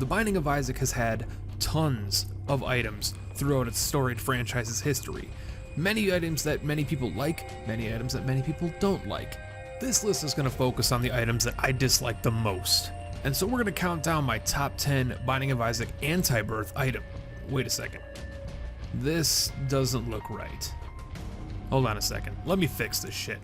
The Binding of Isaac has had tons of items throughout its storied franchise's history. Many items that many people like, many items that many people don't like. This list is going to focus on the items that I dislike the most. And so we're going to count down my top 10 Binding of Isaac Antibirth item. Wait a second. This doesn't look right. Hold on a second. Let me fix this shit.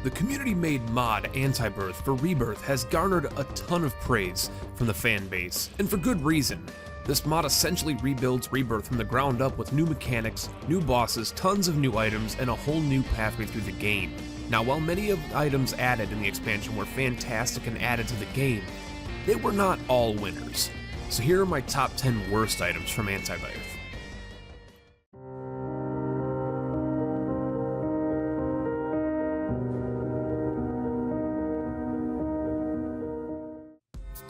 The community-made mod Antibirth for Rebirth has garnered a ton of praise from the fan base, and for good reason. This mod essentially rebuilds Rebirth from the ground up with new mechanics, new bosses, tons of new items, and a whole new pathway through the game. Now, while many of the items added in the expansion were fantastic and added to the game, they were not all winners. So here are my top 10 worst items from Antibirth.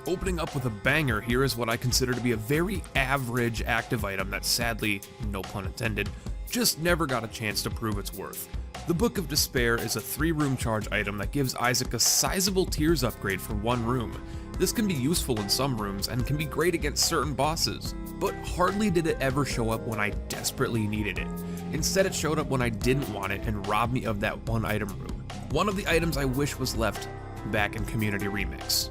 Opening up with a banger, here is what I consider to be a very average active item that sadly, no pun intended, just never got a chance to prove its worth. The Book of Despair is a 3-room charge item that gives Isaac a sizable tiers upgrade for 1 room. This can be useful in some rooms and can be great against certain bosses, but hardly did it ever show up when I desperately needed it. Instead, it showed up when I didn't want it and robbed me of that 1 item room. One of the items I wish was left back in Community Remix.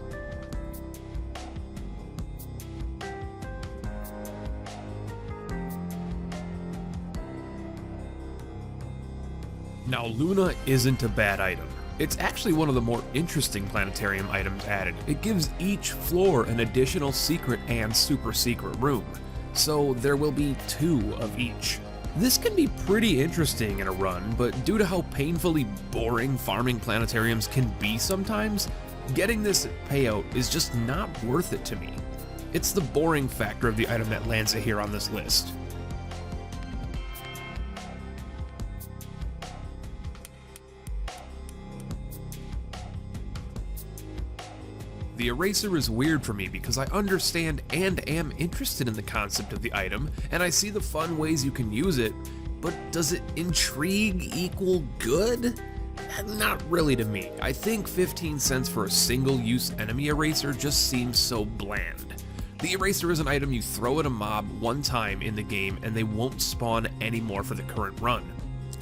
Now, Luna isn't a bad item. It's actually one of the more interesting planetarium items added. It gives each floor an additional secret and super secret room, so there will be 2 of each. This can be pretty interesting in a run, but due to how painfully boring farming planetariums can be sometimes, getting this payout is just not worth it to me. It's the boring factor of the item that lands it here on this list. The eraser is weird for me because I understand and am interested in the concept of the item, and I see the fun ways you can use it, but does it intrigue equal good? Not really to me. I think 15 cents for a single-use enemy eraser just seems so bland. The eraser is an item you throw at a mob 1 time in the game and they won't spawn anymore for the current run.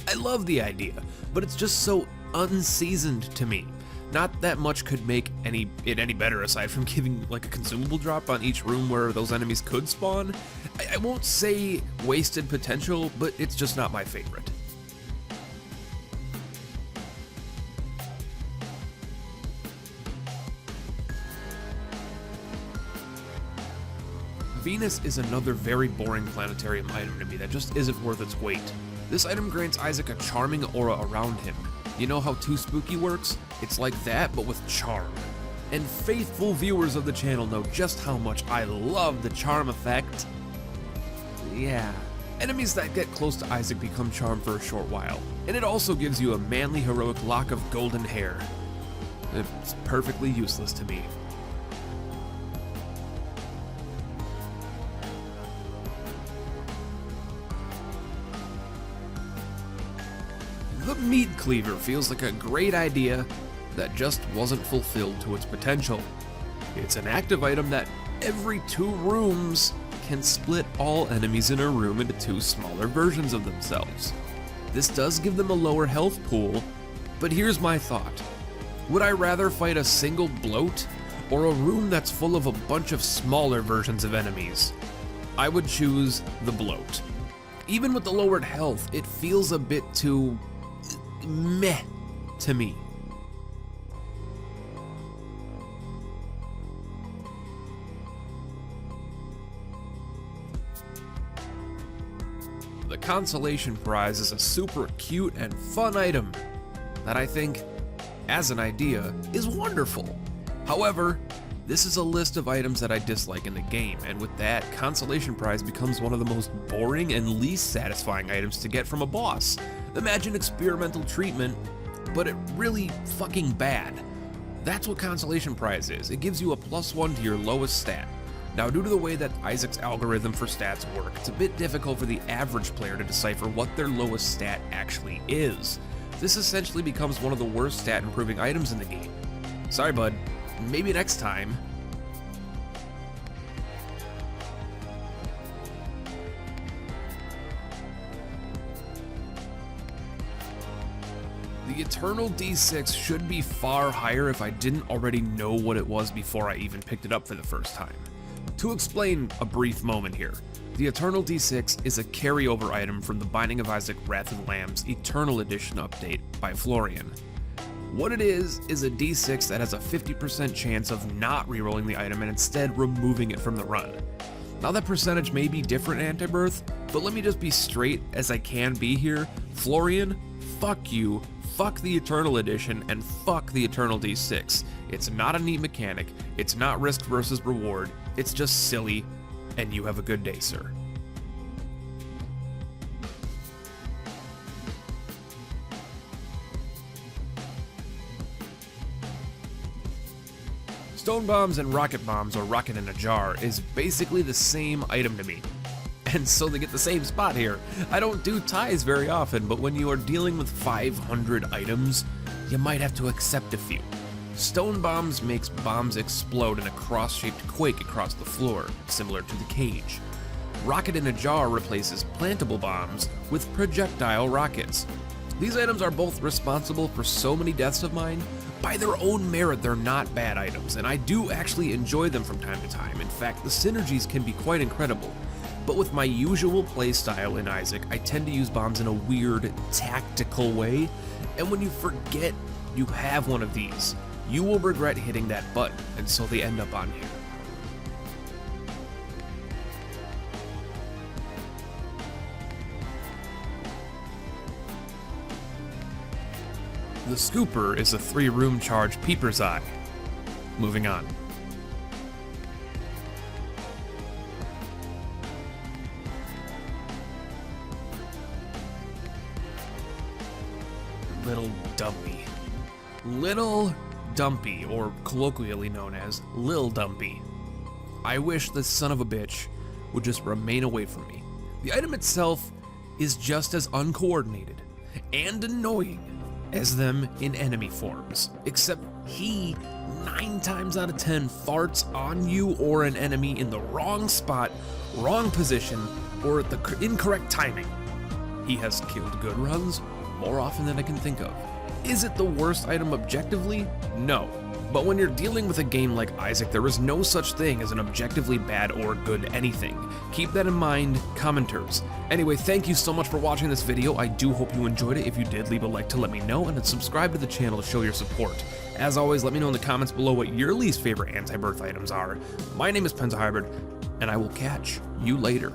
I love the idea, but it's just so unseasoned to me. Not that much could make it any better aside from giving like a consumable drop on each room where those enemies could spawn. I won't say wasted potential, but it's just not my favorite. Venus is another very boring planetarium item to me that just isn't worth its weight. This item grants Isaac a charming aura around him. You know how Too Spooky works? It's like that, but with charm. And faithful viewers of the channel know just how much I love the charm effect. Yeah. Enemies that get close to Isaac become charmed for a short while. And it also gives you a manly heroic lock of golden hair. It's perfectly useless to me. The Meat Cleaver feels like a great idea that just wasn't fulfilled to its potential. It's an active item that every 2 rooms can split all enemies in a room into 2 smaller versions of themselves. This does give them a lower health pool, but here's my thought. Would I rather fight a single bloat or a room that's full of a bunch of smaller versions of enemies? I would choose the bloat. Even with the lowered health, it feels a bit too meh to me. The consolation prize is a super cute and fun item that I think, as an idea, is wonderful. However, this is a list of items that I dislike in the game, and with that, consolation prize becomes one of the most boring and least satisfying items to get from a boss. Imagine experimental treatment, but it really fucking bad. That's what Consolation Prize is. It gives you a +1 to your lowest stat. Now, due to the way that Isaac's algorithm for stats work, it's a bit difficult for the average player to decipher what their lowest stat actually is. This essentially becomes one of the worst stat improving items in the game. Sorry bud, maybe next time. The Eternal D6 should be far higher if I didn't already know what it was before I even picked it up for the first time. To explain a brief moment here, the Eternal D6 is a carryover item from the Binding of Isaac Wrath of the Lamb's Eternal Edition update by Florian. What it is a D6 that has a 50% chance of not rerolling the item and instead removing it from the run. Now that percentage may be different in Antibirth, but let me just be straight as I can be here. Florian, fuck you, fuck the Eternal Edition, and fuck the Eternal D6. It's not a neat mechanic, it's not risk versus reward, it's just silly, and you have a good day, sir. Stone bombs and rocket bombs, or rocket in a jar, is basically the same item to me. And so they get the same spot here. I don't do ties very often, but when you are dealing with 500 items, you might have to accept a few. Stone bombs makes bombs explode in a cross-shaped quake across the floor, similar to the cage. Rocket in a jar replaces plantable bombs with projectile rockets. These items are both responsible for so many deaths of mine. By their own merit, they're not bad items, and I do actually enjoy them from time to time. In fact, the synergies can be quite incredible. But with my usual playstyle in Isaac, I tend to use bombs in a weird, tactical way, and when you forget you have one of these, you will regret hitting that button, and so they end up on here. The Scooper is a 3-room charge Peepers Eye. Moving on. Lil Dumpy. Lil Dumpy, or colloquially known as Lil Dumpy. I wish this son of a bitch would just remain away from me. The item itself is just as uncoordinated and annoying as them in enemy forms, except he 9 times out of 10 farts on you or an enemy in the wrong spot, wrong position, or at the incorrect timing. He has killed good runs more often than I can think of. Is it the worst item objectively? No. But when you're dealing with a game like Isaac, there is no such thing as an objectively bad or good anything. Keep that in mind, commenters. Anyway, thank you so much for watching this video. I do hope you enjoyed it. If you did, leave a like to let me know, and then subscribe to the channel to show your support. As always, let me know in the comments below what your least favorite Antibirth items are. My name is Hybrid, and I will catch you later.